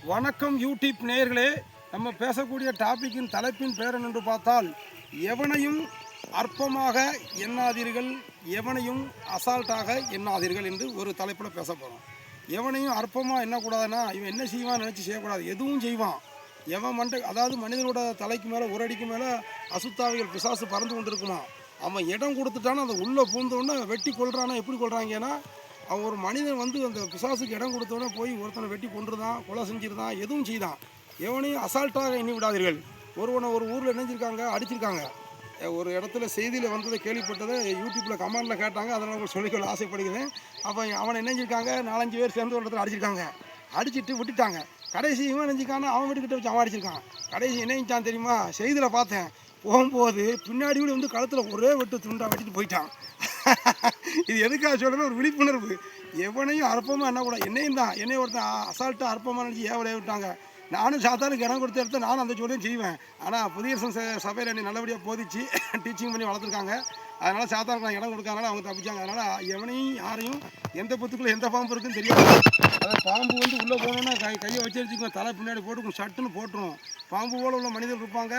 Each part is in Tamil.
வணக்கம் யூடியூப் நேயர்களே, நம்ம பேசக்கூடிய டாபிக்கின் தலைப்பின் பேர் என்று பார்த்தால், எவனையும் அற்பமாக எண்ணாதீர்கள், எவனையும் அசால்ட்டாக எண்ணாதீர்கள் என்று ஒரு தலைப்பில் பேச போகிறோம். எவனையும் அற்பமாக எண்ணக்கூடாதுன்னா, இவன் என்ன செய்வான்னு நினச்சி செய்யக்கூடாது. எதுவும் செய்வான். எவன் அதாவது மனிதனோட தலைக்கு மேலே ஒரு அடிக்கு மேலே அசுத்தாவிகள் பிசாசு பறந்து கொண்டு இருக்குமா. அவன் இடம் கொடுத்துட்டானா அதை உள்ளே பூந்தோடனே வெட்டி கொள்றானா. எப்படி கொள்றாங்கன்னா, அவன் ஒரு மனிதன் அந்த பிசாசுக்கு இடம் கொடுத்தோன்னே போய் ஒருத்தனை வெட்டி கொன்றுதான், கொலை செஞ்சிருந்தான், எதுவும் செய்தான். எவனையும் அசால்ட்டாக எண்ணி விடாதீர்கள். ஒருவனை ஒரு ஊரில் இணைஞ்சிருக்காங்க, அடிச்சிருக்காங்க. ஒரு இடத்துல செய்தியில் வந்ததை கேள்விப்பட்டதை யூடியூப்பில் கமெண்டில் கேட்டாங்க. அதனால் உங்களுக்கு சொல்லிக்கொள்ள ஆசைப்படுகிறேன். அப்போ அவனை இணைஞ்சிருக்காங்க, 4-5 பேர் சேர்ந்து ஒரு இடத்துல அடிச்சிருக்காங்க. அடிச்சுட்டு விட்டுட்டாங்க. கடைசி இவன் நினைஞ்சிக்கான அவன் வீட்டுக்கிட்ட வச்சு அவன் அடிச்சிருக்கான். கடைசி இணைஞ்சான் தெரியுமா? செய்தியில் பார்த்தேன். போகும்போது பின்னாடி கூட கழுத்தில் ஒரே வெட்டு துண்டா வெட்டிட்டு போயிட்டான். இது எதுக்காக சொல்கிறேன்னா, ஒரு விழிப்புணர்வு. எவனையும் அற்பமாக என்ன கூட என்னையும் தான் என்னை ஒருத்தன் அசால்ட்டாக அற்பமாக நினச்சி ஏவலையே விட்டாங்க. நானும் சாத்தானுக்கு இடம் கொடுத்த இடத்த நானும் அந்த சொல்லியும் செய்வேன். ஆனால் புதிய சபையில் என்னை நல்லபடியாக போதிச்சு டீச்சிங் பண்ணி வளர்த்துருக்காங்க. அதனால் சாத்தானுக்கு நான் இடம் கொடுக்காதனால அவங்க தப்பிச்சாங்க. அதனால் எவனையும் யாரையும் எந்த புத்துக்குள்ளே எந்த பாம்பு இருக்குன்னு தெரியாது. அதாவது பாம்பு உள்ளே போனோன்னா கையை வச்சு வச்சுக்குவோம், தலை பின்னாடி போட்டு சட்டுன்னு போட்டுரும். பாம்பு போல் உள்ள மனிதர் இருப்பாங்க,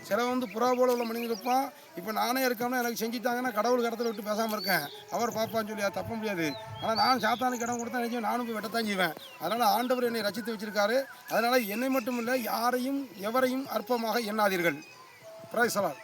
சில புறா போல் உள்ள மனிதர் இருப்பான். இப்போ நானே இருக்கோம்னா எனக்கு செஞ்சுட்டாங்கன்னா கடவுள் கடத்தில் விட்டு பேசாமல் இருக்கேன். அவர் பார்ப்பான்னு சொல்லி தப்ப முடியாது. ஆனால் நான் சாத்தானுக்கு இடம் கொடுத்தா நினைச்சேன், நானும் போய் வெட்டத்தான் செய்வேன். அதனால் ஆண்டவர் என்னை ரசித்து வச்சிருக்காரு. அதனால் என்னை மட்டும் இல்லை, யாரையும் எவரையும் அற்பமாக எண்ணாதீர்கள். Praise the Lord.